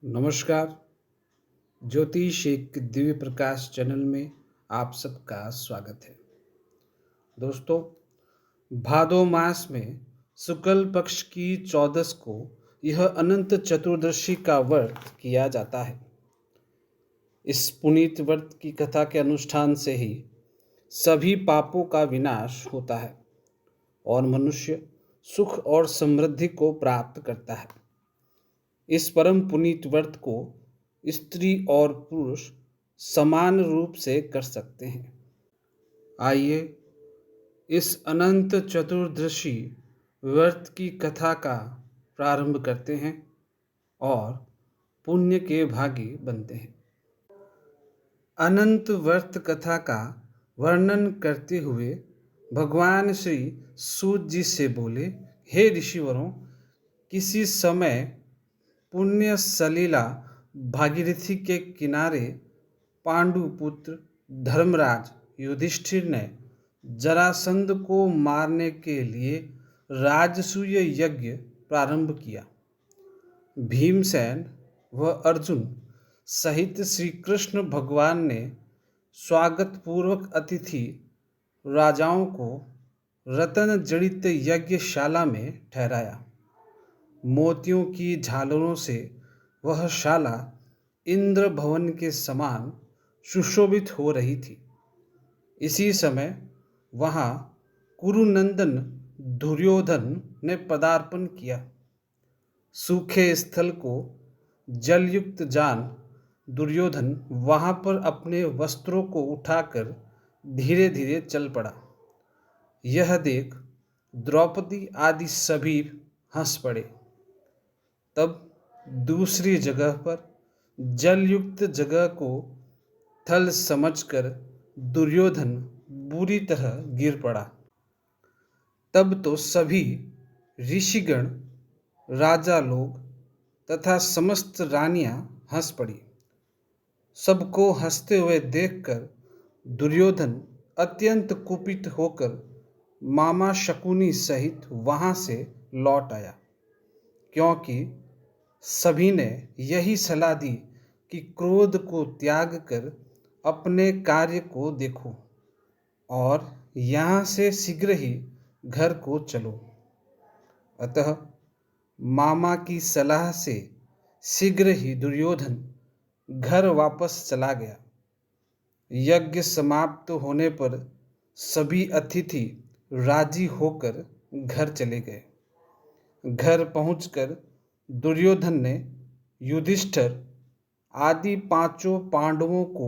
नमस्कार। ज्योतिष एक दिव्य प्रकाश चैनल में आप सबका स्वागत है। दोस्तों, भादो मास में शुक्ल पक्ष की 14 को यह अनंत चतुर्दशी का व्रत किया जाता है। इस पुनीत व्रत की कथा के अनुष्ठान से ही सभी पापों का विनाश होता है और मनुष्य सुख और समृद्धि को प्राप्त करता है। इस परम पुनीत व्रत को स्त्री और पुरुष समान रूप से कर सकते हैं। आइए इस अनंत चतुर्दशी व्रत की कथा का प्रारंभ करते हैं और पुण्य के भागी बनते हैं। अनंत व्रत कथा का वर्णन करते हुए भगवान श्री सूत जी से बोले, हे ऋषिवरों, किसी समय पुण्य सलीला भागीरथी के किनारे पांडु पुत्र धर्मराज युधिष्ठिर ने जरासंध को मारने के लिए राजसूय यज्ञ प्रारंभ किया। भीमसेन व अर्जुन सहित श्री कृष्ण भगवान ने स्वागत पूर्वक अतिथि राजाओं को रतन जड़ित यज्ञशाला में ठहराया। मोतियों की झालरों से वह शाला इंद्र भवन के समान सुशोभित हो रही थी। इसी समय वहां कुरुनंदन दुर्योधन ने पदार्पण किया। सूखे स्थल को जलयुक्त जान दुर्योधन वहां पर अपने वस्त्रों को उठाकर धीरे धीरे चल पड़ा। यह देख द्रौपदी आदि सभी हंस पड़े। तब दूसरी जगह पर जलयुक्त जगह को थल समझकर दुर्योधन बुरी तरह गिर पड़ा। तब तो सभी ऋषिगण, राजा लोग तथा समस्त रानियां हंस पड़ी। सबको हंसते हुए देखकर दुर्योधन अत्यंत कुपित होकर मामा शकुनी सहित वहां से लौट आया, क्योंकि सभी ने यही सलाह दी कि क्रोध को त्याग कर अपने कार्य को देखो और यहाँ से शीघ्र ही घर को चलो। अतः मामा की सलाह से शीघ्र ही दुर्योधन घर वापस चला गया। यज्ञ समाप्त होने पर सभी अतिथि राजी होकर घर चले गए। घर पहुंचकर दुर्योधन ने युधिष्ठिर आदि पांचों पांडवों को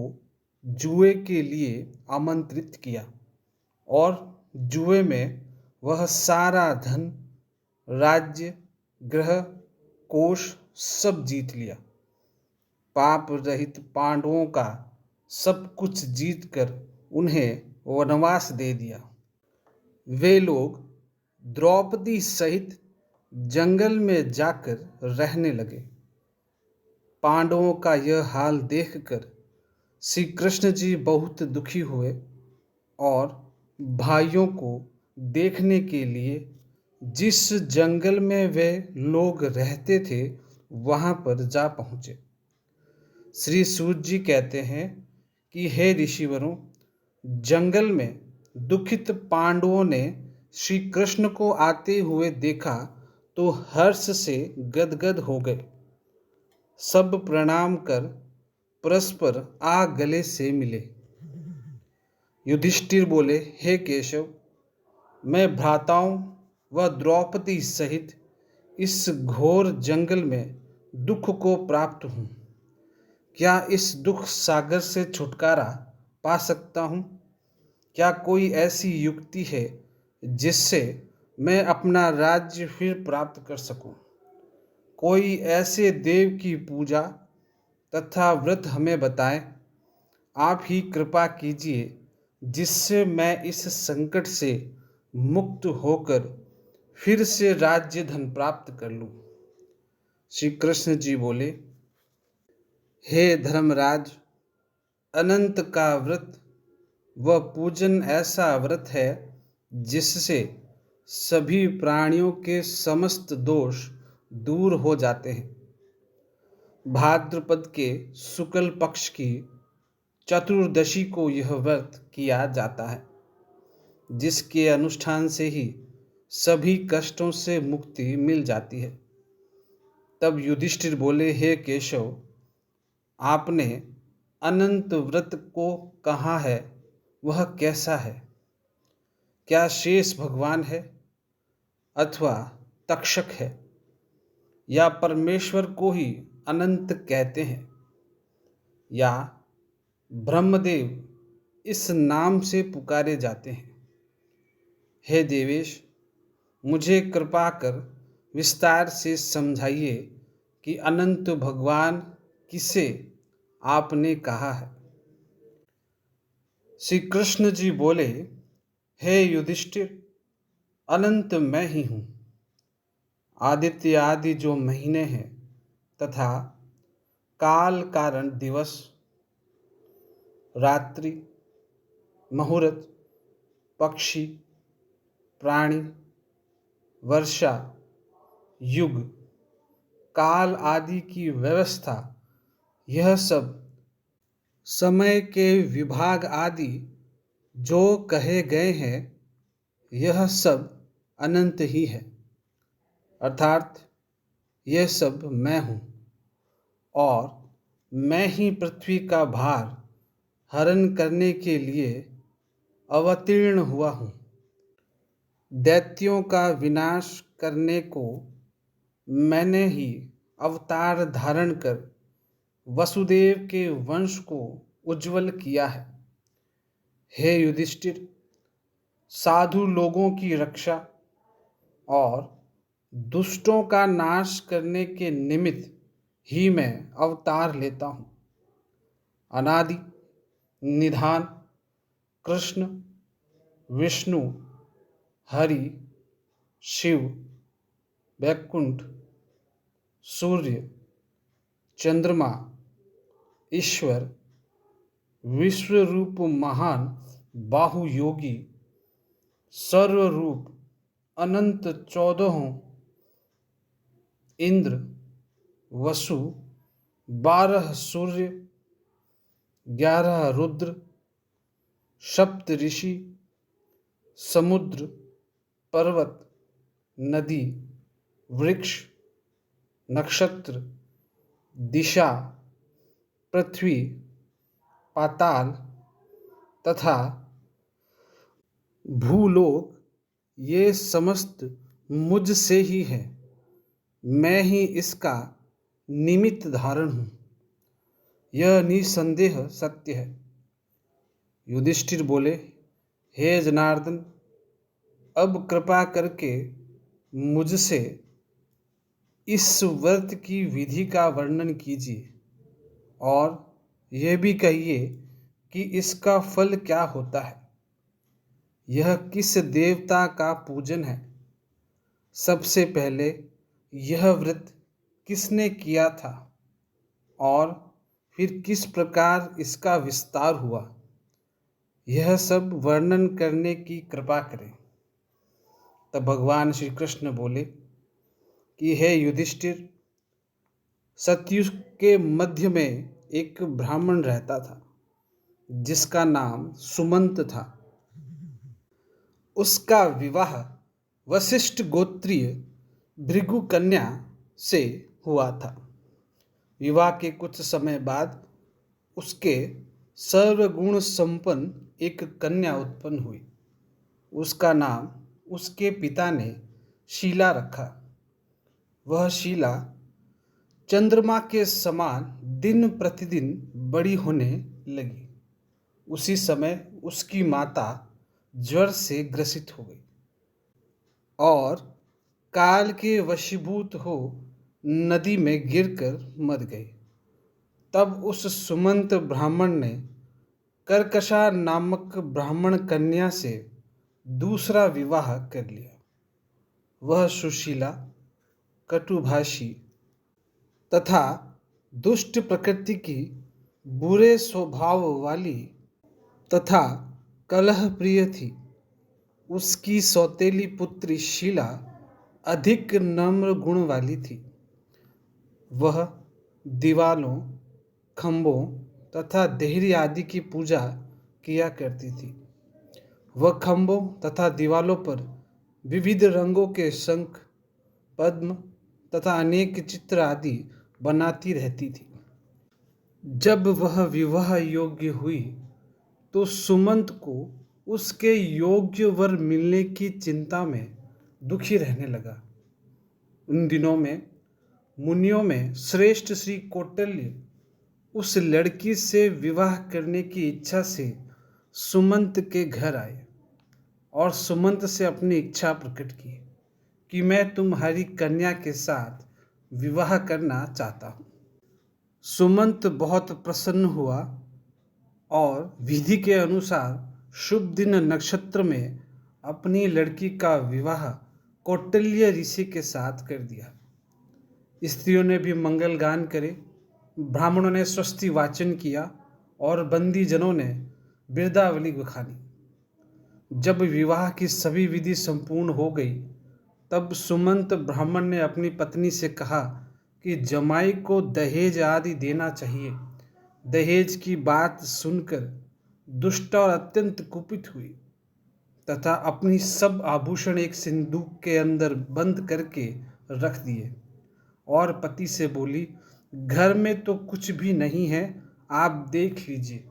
जुए के लिए आमंत्रित किया और जुए में वह सारा धन, राज्य, गृह, कोष सब जीत लिया। पाप रहित पांडवों का सब कुछ जीतकर उन्हें वनवास दे दिया। वे लोग द्रौपदी सहित जंगल में जाकर रहने लगे। पांडवों का यह हाल देखकर श्री कृष्ण जी बहुत दुखी हुए और भाइयों को देखने के लिए जिस जंगल में वे लोग रहते थे वहां पर जा पहुँचे। श्री सूत जी कहते हैं कि हे ऋषिवरों, जंगल में दुखित पांडवों ने श्री कृष्ण को आते हुए देखा तो हर्ष से गदगद हो गए। सब प्रणाम कर परस्पर आ गले से मिले। युधिष्ठिर बोले, हे केशव, मैं भ्राताओं व द्रौपदी सहित इस घोर जंगल में दुख को प्राप्त हूँ। क्या इस दुख सागर से छुटकारा पा सकता हूँ? क्या कोई ऐसी युक्ति है जिससे मैं अपना राज्य फिर प्राप्त कर सकूं? कोई ऐसे देव की पूजा तथा व्रत हमें बताएं। आप ही कृपा कीजिए जिससे मैं इस संकट से मुक्त होकर फिर से राज्य धन प्राप्त कर लूं। श्री कृष्ण जी बोले, हे धर्मराज, अनंत का व्रत व पूजन ऐसा व्रत है जिससे सभी प्राणियों के समस्त दोष दूर हो जाते हैं। भाद्रपद के शुक्ल पक्ष की चतुर्दशी को यह व्रत किया जाता है, जिसके अनुष्ठान से ही सभी कष्टों से मुक्ति मिल जाती है। तब युधिष्ठिर बोले, हे केशव, आपने अनंत व्रत को कहा है, वह कैसा है? क्या शेष भगवान है अथवा तक्षक है, या परमेश्वर को ही अनंत कहते हैं, या ब्रह्मदेव इस नाम से पुकारे जाते हैं? हे देवेश, मुझे कृपा कर विस्तार से समझाइए कि अनंत भगवान किसे आपने कहा है। श्री कृष्ण जी बोले, हे युधिष्ठिर, अनंत मैं ही हूँ। आदित्य आदि जो महीने हैं तथा काल कारण दिवस, रात्रि, मुहूर्त, पक्षी, प्राणी, वर्षा, युग, काल आदि की व्यवस्था, यह सब समय के विभाग आदि जो कहे गए हैं, यह सब अनंत ही है। अर्थात यह सब मैं हूँ, और मैं ही पृथ्वी का भार हरण करने के लिए अवतीर्ण हुआ हूँ। दैत्यों का विनाश करने को मैंने ही अवतार धारण कर वसुदेव के वंश को उज्जवल किया है। हे युधिष्ठिर, साधु लोगों की रक्षा और दुष्टों का नाश करने के निमित्त ही मैं अवतार लेता हूँ। अनादि निधान कृष्ण, विष्णु, हरि, शिव, वैकुंठ, सूर्य, चंद्रमा, ईश्वर, विश्वरूप महान बाहु योगी, सर्वरूप अनंत 14, इंद्र, वसु, 12 सूर्य, 11 रुद्र, सप्त ऋषि, समुद्र, पर्वत, नदी, वृक्ष, नक्षत्र, दिशा, पृथ्वी, पाताल तथा भूलोक, ये समस्त मुझ से ही है। मैं ही इसका निमित्त धारण हूँ। यह निसंदेह सत्य है। युधिष्ठिर बोले, हे जनार्दन, अब कृपा करके मुझसे इस व्रत की विधि का वर्णन कीजिए, और यह भी कहिए कि इसका फल क्या होता है। यह किस देवता का पूजन है? सबसे पहले यह व्रत किसने किया था, और फिर किस प्रकार इसका विस्तार हुआ, यह सब वर्णन करने की कृपा करें। तब भगवान श्री कृष्ण बोले कि हे युधिष्ठिर, सतयुग के मध्य में एक ब्राह्मण रहता था, जिसका नाम सुमंत था। उसका विवाह वशिष्ठ गोत्रीय भृगु कन्या से हुआ था। विवाह के कुछ समय बाद उसके सर्वगुण संपन्न एक कन्या उत्पन्न हुई। उसका नाम उसके पिता ने शीला रखा। वह शीला चंद्रमा के समान दिन प्रतिदिन बड़ी होने लगी। उसी समय उसकी माता ज्वर से ग्रसित हो गई और काल के वशीभूत हो नदी में गिरकर मर गई। तब उस सुमंत ब्राह्मण ने कर्कशा नामक ब्राह्मण कन्या से दूसरा विवाह कर लिया। वह सुशीला, कटुभाषी तथा दुष्ट प्रकृति की, बुरे स्वभाव वाली तथा कलह प्रिय थी। उसकी सौतेली पुत्री शीला अधिक नम्र गुण वाली थी। वह दीवालों, खंभों तथा देहरी आदि की पूजा किया करती थी। वह खंभों तथा दीवालों पर विविध रंगों के शंख, पद्म तथा अनेक चित्र आदि बनाती रहती थी। जब वह विवाह योग्य हुई तो सुमंत को उसके योग्य वर मिलने की चिंता में दुखी रहने लगा। उन दिनों में मुनियों में श्रेष्ठ श्री कौटिल्य उस लड़की से विवाह करने की इच्छा से सुमंत के घर आए और सुमंत से अपनी इच्छा प्रकट की कि मैं तुम्हारी कन्या के साथ विवाह करना चाहता हूँ। सुमंत बहुत प्रसन्न हुआ और विधि के अनुसार शुभ दिन नक्षत्र में अपनी लड़की का विवाह कौटिल्य ऋषि के साथ कर दिया। स्त्रियों ने भी मंगल गान करे, ब्राह्मणों ने स्वस्ति वाचन किया और बंदी जनों ने बिरदावली बखानी। जब विवाह की सभी विधि संपूर्ण हो गई तब सुमंत ब्राह्मण ने अपनी पत्नी से कहा कि जमाई को दहेज आदि देना चाहिए। दहेज की बात सुनकर दुष्ट और अत्यंत कुपित हुई तथा अपनी सब आभूषण एक सिंदूक के अंदर बंद करके रख दिए और पति से बोली, घर में तो कुछ भी नहीं है, आप देख लीजिए,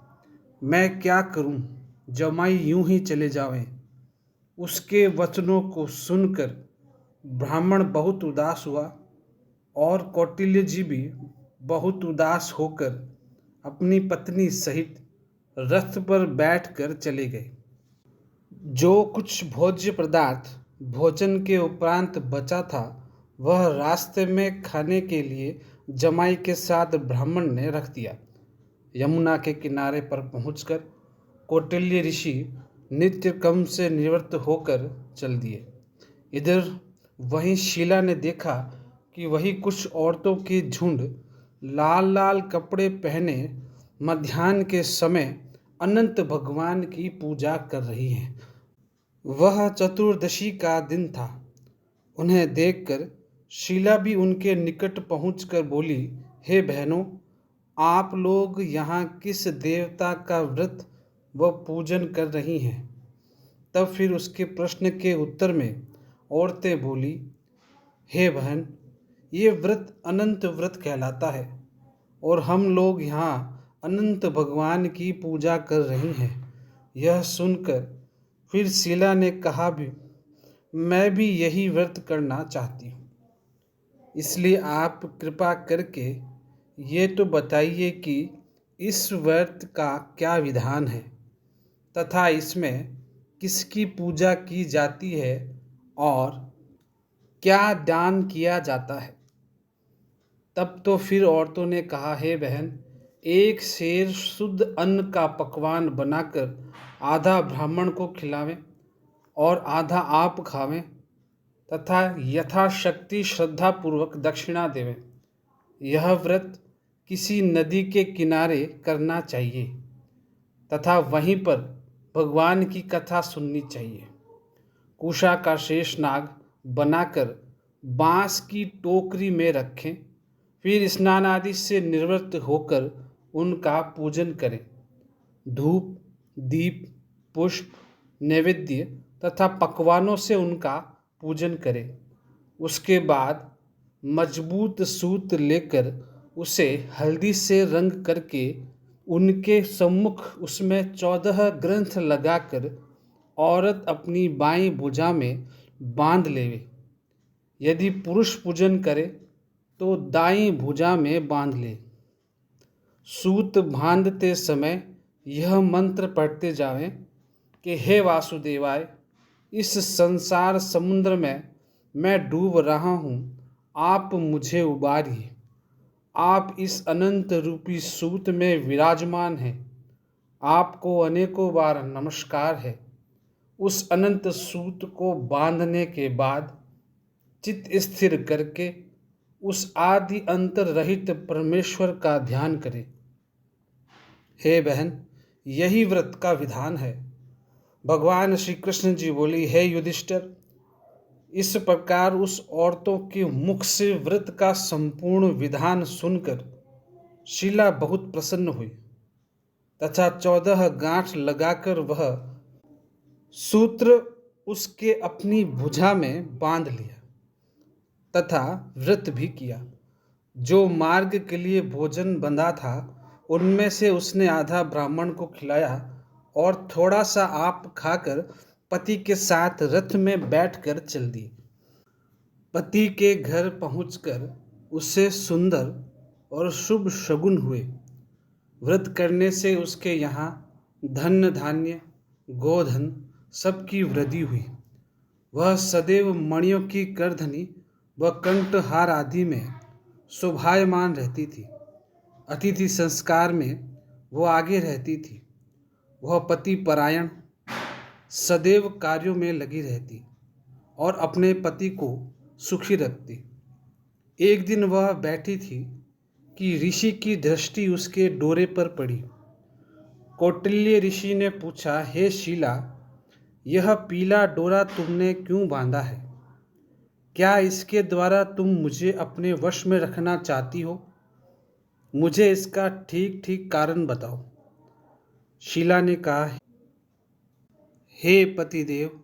मैं क्या करूं, जमाई यूं ही चले जावें। उसके वचनों को सुनकर ब्राह्मण बहुत उदास हुआ और कौटिल्य जी भी बहुत उदास होकर अपनी पत्नी सहित रथ पर बैठकर चले गए। जो कुछ भोज्य पदार्थ भोजन के उपरांत बचा था वह रास्ते में खाने के लिए जमाई के साथ ब्राह्मण ने रख दिया। यमुना के किनारे पर पहुंचकर कौटिल्य ऋषि नित्य कर्म से निवृत्त होकर चल दिए। इधर वहीं शीला ने देखा कि वही कुछ औरतों की झुंड लाल लाल कपड़े पहने मध्याह्न के समय अनंत भगवान की पूजा कर रही हैं। वह चतुर्दशी का दिन था। उन्हें देखकर शीला भी उनके निकट पहुंचकर बोली, हे बहनों, आप लोग यहाँ किस देवता का व्रत व पूजन कर रही हैं? तब फिर उसके प्रश्न के उत्तर में औरतें बोली, हे बहन, ये व्रत अनंत व्रत कहलाता है और हम लोग यहाँ अनंत भगवान की पूजा कर रही हैं। यह सुनकर फिर शीला ने कहा भी, मैं भी यही व्रत करना चाहती हूँ। इसलिए आप कृपा करके ये तो बताइए कि इस व्रत का क्या विधान है तथा इसमें किसकी पूजा की जाती है और क्या दान किया जाता है। तब तो फिर औरतों ने कहा, हे बहन, एक शेर शुद्ध अन्न का पकवान बनाकर आधा ब्राह्मण को खिलावें और आधा आप खावें तथा यथाशक्ति श्रद्धापूर्वक दक्षिणा देवें। यह व्रत किसी नदी के किनारे करना चाहिए तथा वहीं पर भगवान की कथा सुननी चाहिए। कुशा का शेष नाग बनाकर बांस की टोकरी में रखें, फिर स्नान आदि से निवृत्त होकर उनका पूजन करें। धूप, दीप, पुष्प, नैवेद्य तथा पकवानों से उनका पूजन करें। उसके बाद मजबूत सूत लेकर उसे हल्दी से रंग करके उनके सम्मुख उसमें 14 ग्रंथ लगाकर औरत अपनी बाईं भुजा में बांध लेवे। यदि पुरुष पूजन करे तो दाईं भुजा में बांध ले। सूत बांधते समय यह मंत्र पढ़ते जावें कि हे वासुदेवाय, इस संसार समुद्र में मैं डूब रहा हूँ, आप मुझे उबारिए। आप इस अनंत रूपी सूत में विराजमान हैं, आपको अनेकों बार नमस्कार है। उस अनंत सूत को बांधने के बाद चित्त स्थिर करके उस आदि अंतर रहित परमेश्वर का ध्यान करें। हे बहन, यही व्रत का विधान है। भगवान श्री कृष्ण जी बोली, हे युधिष्ठिर, इस प्रकार उस औरतों के मुख से व्रत का संपूर्ण विधान सुनकर शीला बहुत प्रसन्न हुई तथा 14 गांठ लगाकर वह सूत्र उसके अपनी भुजा में बांध लिया तथा व्रत भी किया। जो मार्ग के लिए भोजन बंधा था उनमें से उसने आधा ब्राह्मण को खिलाया और थोड़ा सा आप खाकर पति के साथ रथ में बैठकर चल दी। पति के घर पहुंचकर उसे सुंदर और शुभ शगुन हुए। व्रत करने से उसके यहाँ धन धान्य गोधन सबकी वृद्धि हुई। वह सदैव मणियों की करधनी व कंठहार आदि में शोभायमान रहती थी। अतिथि संस्कार में वो आगे रहती थी। वह पति परायण सदैव कार्यों में लगी रहती और अपने पति को सुखी रखती। एक दिन वह बैठी थी कि ऋषि की दृष्टि उसके डोरे पर पड़ी। कौटिल्य ऋषि ने पूछा, हे शीला, यह पीला डोरा तुमने क्यों बांधा है? क्या इसके द्वारा तुम मुझे अपने वश में रखना चाहती हो? मुझे इसका ठीक ठीक कारण बताओ। शीला ने कहा, हे पतिदेव,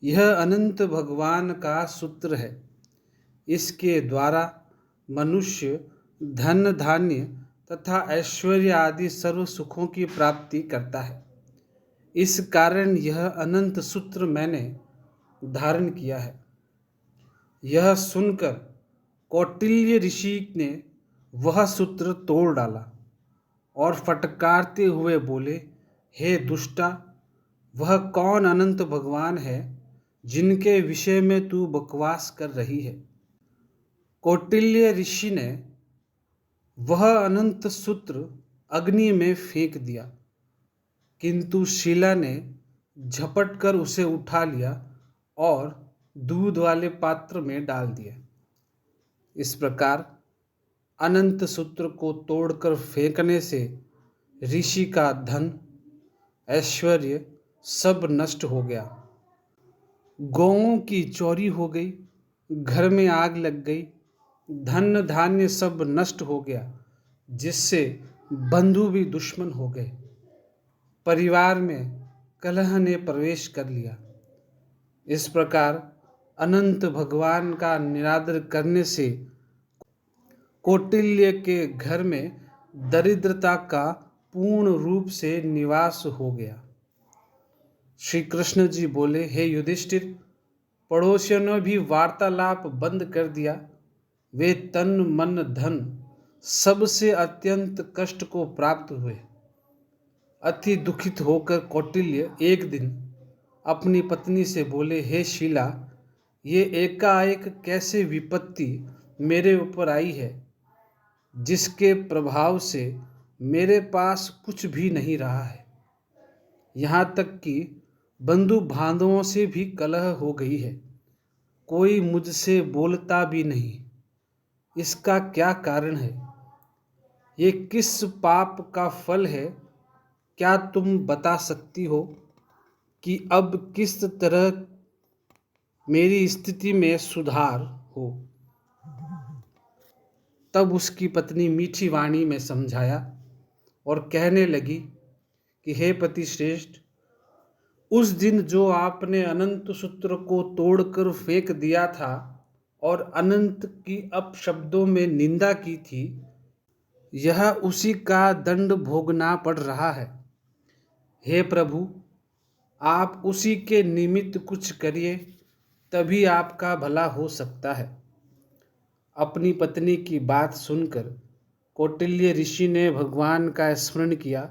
यह अनंत भगवान का सूत्र है। इसके द्वारा मनुष्य धन धान्य तथा ऐश्वर्य आदि सर्व सुखों की प्राप्ति करता है। इस कारण यह अनंत सूत्र मैंने धारण किया है। यह सुनकर कौटिल्य ऋषि ने वह सूत्र तोड़ डाला और फटकारते हुए बोले, हे दुष्टा, वह कौन अनंत भगवान है जिनके विषय में तू बकवास कर रही है? कौटिल्य ऋषि ने वह अनंत सूत्र अग्नि में फेंक दिया, किंतु शीला ने झपट कर उसे उठा लिया और दूध वाले पात्र में डाल दिया। इस प्रकार अनंत सूत्र को तोड़कर फेंकने से ऋषि का धन ऐश्वर्य सब नष्ट हो गया। गौओं की चोरी हो गई, घर में आग लग गई, धन धान्य सब नष्ट हो गया, जिससे बंधु भी दुश्मन हो गए। परिवार में कलह ने प्रवेश कर लिया। इस प्रकार अनंत भगवान का निरादर करने से कौटिल्य के घर में दरिद्रता का पूर्ण रूप से निवास हो गया। श्री कृष्ण जी बोले, हे युधिष्ठिर, पड़ोसियों ने भी वार्तालाप बंद कर दिया। वे तन मन धन सबसे अत्यंत कष्ट को प्राप्त हुए। अति दुखित होकर कौटिल्य एक दिन अपनी पत्नी से बोले, हे शीला, ये एकाएक कैसे विपत्ति मेरे ऊपर आई है, जिसके प्रभाव से मेरे पास कुछ भी नहीं रहा है। यहाँ तक कि बंधु बांधवों से भी कलह हो गई है। कोई मुझसे बोलता भी नहीं। इसका क्या कारण है? ये किस पाप का फल है? क्या तुम बता सकती हो कि अब किस तरह मेरी स्थिति में सुधार हो? तब उसकी पत्नी मीठी वाणी में समझाया और कहने लगी कि हे पति श्रेष्ठ, उस दिन जो आपने अनंत सूत्र को तोड़कर फेंक दिया था और अनंत की अपशब्दों में निंदा की थी, यह उसी का दंड भोगना पड़ रहा है। हे प्रभु, आप उसी के निमित्त कुछ करिए, तभी आपका भला हो सकता है। अपनी पत्नी की बात सुनकर कौटिल्य ऋषि ने भगवान का स्मरण किया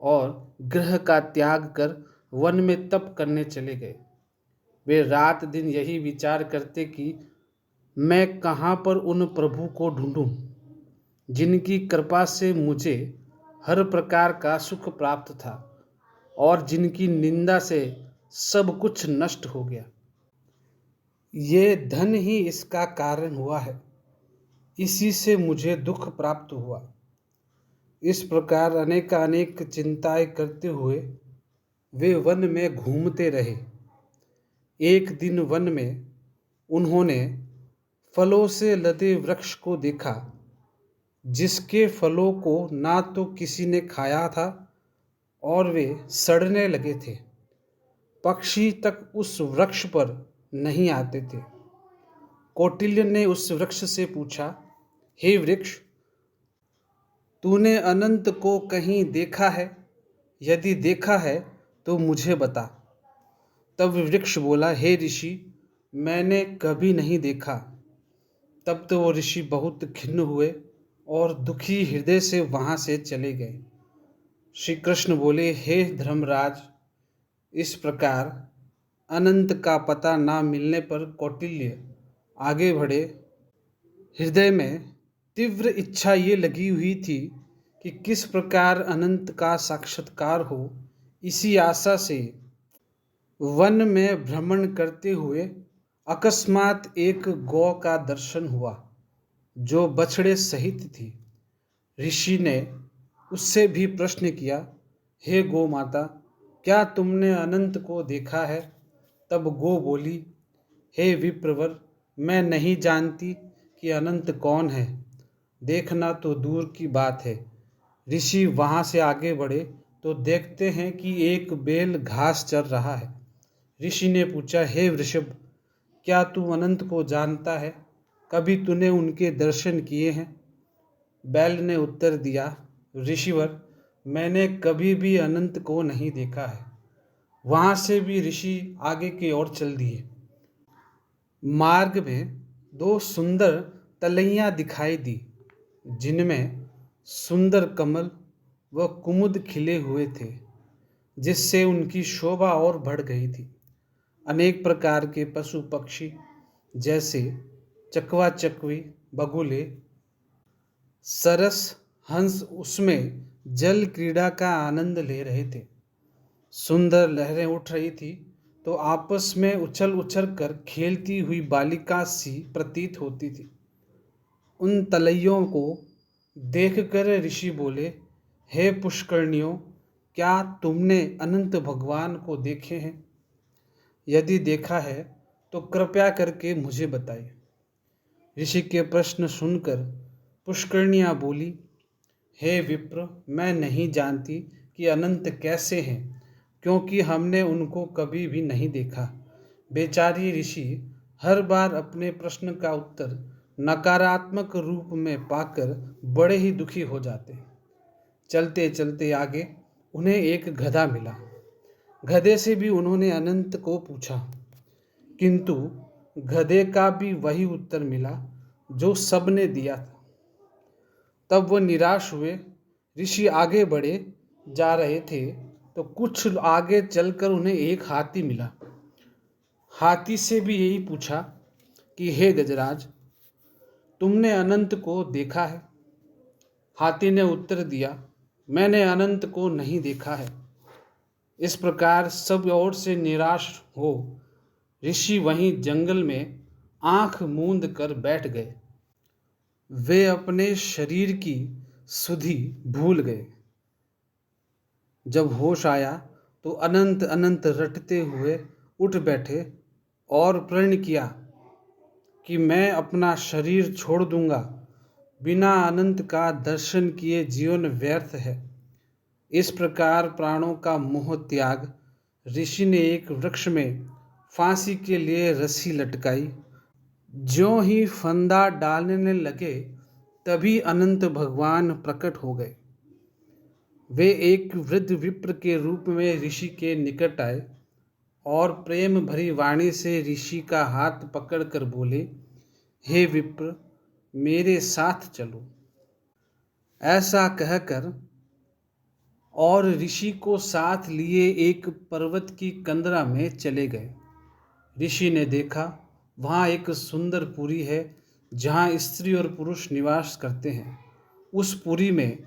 और गृह का त्याग कर वन में तप करने चले गए। वे रात दिन यही विचार करते कि मैं कहाँ पर उन प्रभु को ढूंढूं जिनकी कृपा से मुझे हर प्रकार का सुख प्राप्त था और जिनकी निंदा से सब कुछ नष्ट हो गया। ये धन ही इसका कारण हुआ है। इसी से मुझे दुख प्राप्त हुआ। इस प्रकार अनेक चिंताएं करते हुए वे वन में घूमते रहे। एक दिन वन में उन्होंने फलों से लदे वृक्ष को देखा। जिसके फलों को ना तो किसी ने खाया था और वे सड़ने लगे थे। पक्षी तक उस वृक्ष पर नहीं आते थे। कौटिल्य ने उस वृक्ष से पूछा, हे वृक्ष, तूने अनंत को कहीं देखा है? यदि देखा है तो मुझे बता। तब वृक्ष बोला, हे ऋषि, मैंने कभी नहीं देखा। तब तो वो ऋषि बहुत खिन्न हुए और दुखी हृदय से वहां से चले गए। श्री कृष्ण बोले, हे धर्मराज, इस प्रकार अनंत का पता ना मिलने पर कौटिल्य आगे बढ़े। हृदय में तीव्र इच्छा ये लगी हुई थी कि किस प्रकार अनंत का साक्षात्कार हो। इसी आशा से वन में भ्रमण करते हुए अकस्मात एक गौ का दर्शन हुआ जो बछड़े सहित थी। ऋषि ने उससे भी प्रश्न किया, हे गौ माता, क्या तुमने अनंत को देखा है? तब गौ बोली, हे विप्रवर, मैं नहीं जानती कि अनंत कौन है। देखना तो दूर की बात है। ऋषि वहां से आगे बढ़े तो देखते हैं कि एक बैल घास चर रहा है। ऋषि ने पूछा, हे वृषभ, क्या तू अनंत को जानता है? कभी तूने उनके दर्शन किए हैं? बैल ने उत्तर दिया, ऋषिवर, मैंने कभी भी अनंत को नहीं देखा है। वहां से भी ऋषि आगे की ओर चल दिए। मार्ग में दो सुंदर तलैया दिखाई दी, जिनमें सुंदर कमल व कुमुद खिले हुए थे, जिससे उनकी शोभा और बढ़ गई थी। अनेक प्रकार के पशु पक्षी जैसे चकवा चकवी, बगुले, सरस, हंस उसमें जल क्रीड़ा का आनंद ले रहे थे। सुंदर लहरें उठ रही थी तो आपस में उछल उछल कर खेलती हुई बालिका सी प्रतीत होती थी। उन तलैयों को देखकर ऋषि बोले, हे पुष्करणियों, क्या तुमने अनंत भगवान को देखे हैं? यदि देखा है तो कृपया करके मुझे बताइए। ऋषि के प्रश्न सुनकर पुष्करणियाँ बोली, हे विप्र, मैं नहीं जानती कि अनंत कैसे हैं, क्योंकि हमने उनको कभी भी नहीं देखा। बेचारी ऋषि हर बार अपने प्रश्न का उत्तर नकारात्मक रूप में पाकर बड़े ही दुखी हो जाते। चलते चलते आगे उन्हें एक गधा मिला। गधे से भी उन्होंने अनंत को पूछा, किंतु गधे का भी वही उत्तर मिला जो सबने दिया था। तब वह निराश हुए। ऋषि आगे बढ़े जा रहे थे तो कुछ आगे चलकर उन्हें एक हाथी मिला। हाथी से भी यही पूछा कि हे गजराज, तुमने अनंत को देखा है? हाथी ने उत्तर दिया, मैंने अनंत को नहीं देखा है। इस प्रकार सब ओर से निराश हो ऋषि वहीं जंगल में आंख मूंद कर बैठ गए। वे अपने शरीर की सुधि भूल गए। जब होश आया तो अनंत अनंत रटते हुए उठ बैठे और प्रण किया कि मैं अपना शरीर छोड़ दूंगा। बिना अनंत का दर्शन किए जीवन व्यर्थ है। इस प्रकार प्राणों का मोह त्याग ऋषि ने एक वृक्ष में फांसी के लिए रस्सी लटकाई। ज्यों ही फंदा डालने लगे तभी अनंत भगवान प्रकट हो गए। वे एक वृद्ध विप्र के रूप में ऋषि के निकट आए और प्रेम भरी वाणी से ऋषि का हाथ पकड़कर बोले, हे विप्र, मेरे साथ चलो। ऐसा कहकर और ऋषि को साथ लिए एक पर्वत की कंदरा में चले गए। ऋषि ने देखा वहाँ एक सुंदर पुरी है जहाँ स्त्री और पुरुष निवास करते हैं। उस पुरी में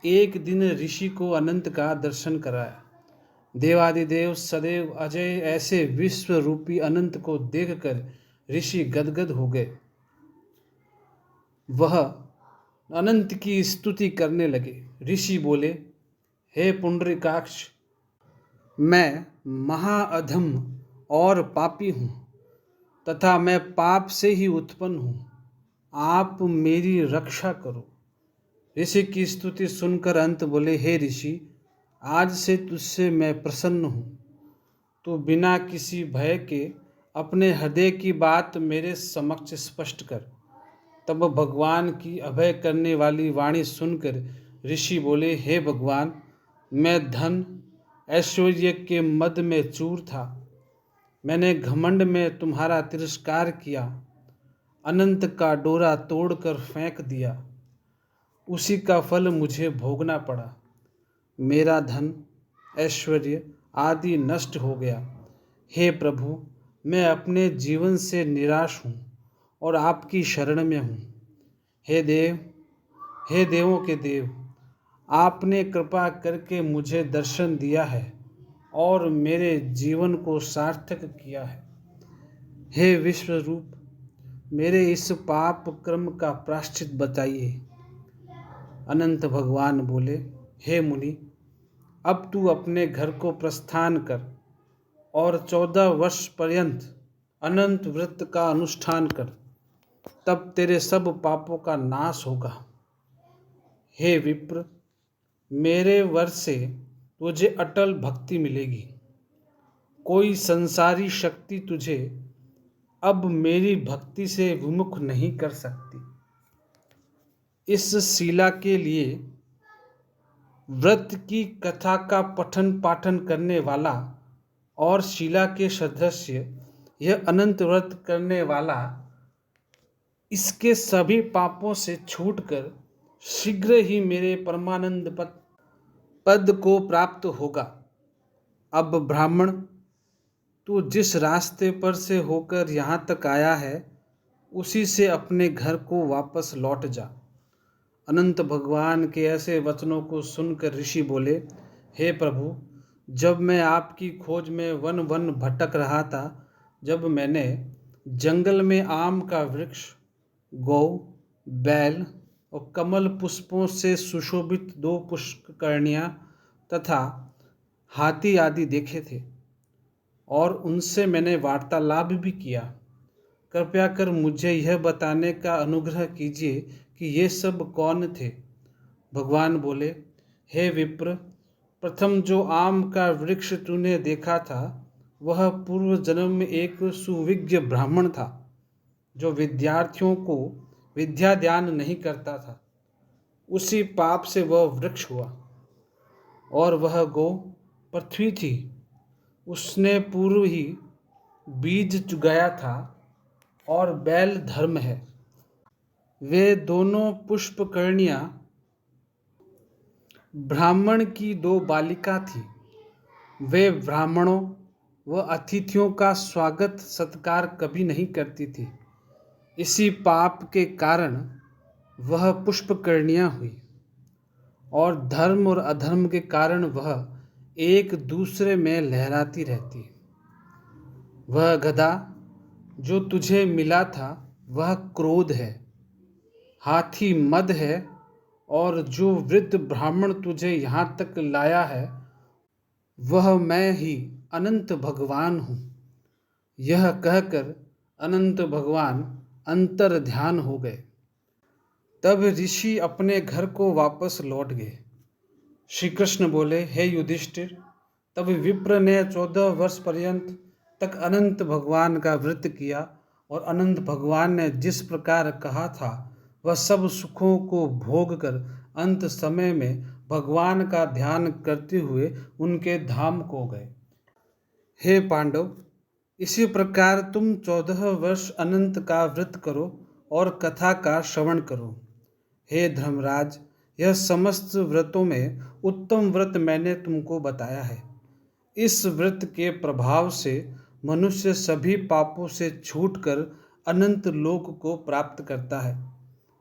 एक दिन ऋषि को अनंत का दर्शन कराया। देवादिदेव सदैव अजय ऐसे विश्व रूपी अनंत को देखकर ऋषि गदगद हो गए। वह अनंत की स्तुति करने लगे। ऋषि बोले, हे पुंडरीकाक्ष, मैं महाअधम और पापी हूँ तथा मैं पाप से ही उत्पन्न हूँ। आप मेरी रक्षा करो। ऋषि की स्तुति सुनकर अंत बोले, हे ऋषि, आज से तुझसे मैं प्रसन्न हूँ। तू बिना किसी भय के अपने हृदय की बात मेरे समक्ष स्पष्ट कर। तब भगवान की अभय करने वाली वाणी सुनकर ऋषि बोले, हे भगवान, मैं धन ऐश्वर्य के मद में चूर था। मैंने घमंड में तुम्हारा तिरस्कार किया, अनंत का डोरा तोड़कर फेंक दिया। उसी का फल मुझे भोगना पड़ा। मेरा धन ऐश्वर्य आदि नष्ट हो गया। हे प्रभु, मैं अपने जीवन से निराश हूँ और आपकी शरण में हूँ। हे देव, हे देवों के देव, आपने कृपा करके मुझे दर्शन दिया है और मेरे जीवन को सार्थक किया है। हे विश्व रूप, मेरे इस पाप कर्म का प्रायश्चित बताइए। अनंत भगवान बोले, हे मुनि, अब तू अपने घर को प्रस्थान कर और 14 वर्ष पर्यंत अनंत व्रत का अनुष्ठान कर। तब तेरे सब पापों का नाश होगा। हे विप्र, मेरे वर से तुझे अटल भक्ति मिलेगी। कोई संसारी शक्ति तुझे अब मेरी भक्ति से विमुख नहीं कर सकती। इस शीला के लिए व्रत की कथा का पठन पाठन करने वाला और शीला के सदस्य यह अनंत व्रत करने वाला इसके सभी पापों से छूटकर शीघ्र ही मेरे परमानंद पद को प्राप्त होगा। अब ब्राह्मण, तू जिस रास्ते पर से होकर यहाँ तक आया है उसी से अपने घर को वापस लौट जा। अनंत भगवान के ऐसे वचनों को सुनकर ऋषि बोले, हे प्रभु, जब मैं आपकी खोज में वन वन भटक रहा था, जब मैंने जंगल में आम का वृक्ष, गौ, बैल और कमल पुष्पों से सुशोभित 2 पुष्करणियाँ तथा हाथी आदि देखे थे और उनसे मैंने वार्तालाप भी किया। कृपया कर मुझे यह बताने का अनुग्रह कीजिए कि ये सब कौन थे। भगवान बोले, हे विप्र, प्रथम जो आम का वृक्ष तूने देखा था वह पूर्व जन्म में एक सुविज्ञ ब्राह्मण था जो विद्यार्थियों को विद्या दान नहीं करता था। उसी पाप से वह वृक्ष हुआ। और वह गौ पृथ्वी थी, उसने पूर्व ही बीज चुगाया था। और बैल धर्म है। वे दोनों पुष्पकर्णियाँ ब्राह्मण की 2 बालिका थी। वे ब्राह्मणों व अतिथियों का स्वागत सत्कार कभी नहीं करती थी। इसी पाप के कारण वह पुष्पकर्णियाँ हुई और धर्म और अधर्म के कारण वह एक दूसरे में लहराती रहती। वह गधा जो तुझे मिला था वह क्रोध है, हाथी मद है और जो वृद्ध ब्राह्मण तुझे यहाँ तक लाया है वह मैं ही अनंत भगवान हूँ। यह कहकर अनंत भगवान अंतर ध्यान हो गए। तब ऋषि अपने घर को वापस लौट गए। श्री कृष्ण बोले, हे युधिष्ठिर, तब विप्र ने 14 वर्ष पर्यंत तक अनंत भगवान का व्रत किया और अनंत भगवान ने जिस प्रकार कहा था वह सब सुखों को भोग कर अंत समय में भगवान का ध्यान करते हुए उनके धाम को गए। हे पांडव, इसी प्रकार तुम 14 वर्ष अनंत का व्रत करो और कथा का श्रवण करो। हे धर्मराज, यह समस्त व्रतों में उत्तम व्रत मैंने तुमको बताया है। इस व्रत के प्रभाव से मनुष्य सभी पापों से छूटकर अनंत लोक को प्राप्त करता है।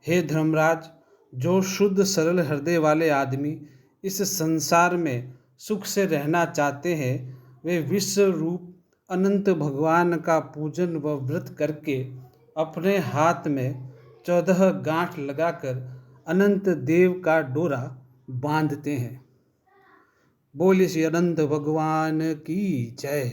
हे धर्मराज, जो शुद्ध सरल हृदय वाले आदमी इस संसार में सुख से रहना चाहते हैं वे विश्व रूप अनंत भगवान का पूजन व व्रत करके अपने हाथ में 14 गांठ लगाकर अनंत देव का डोरा बांधते हैं। बोलिए श्री अनंत भगवान की जय।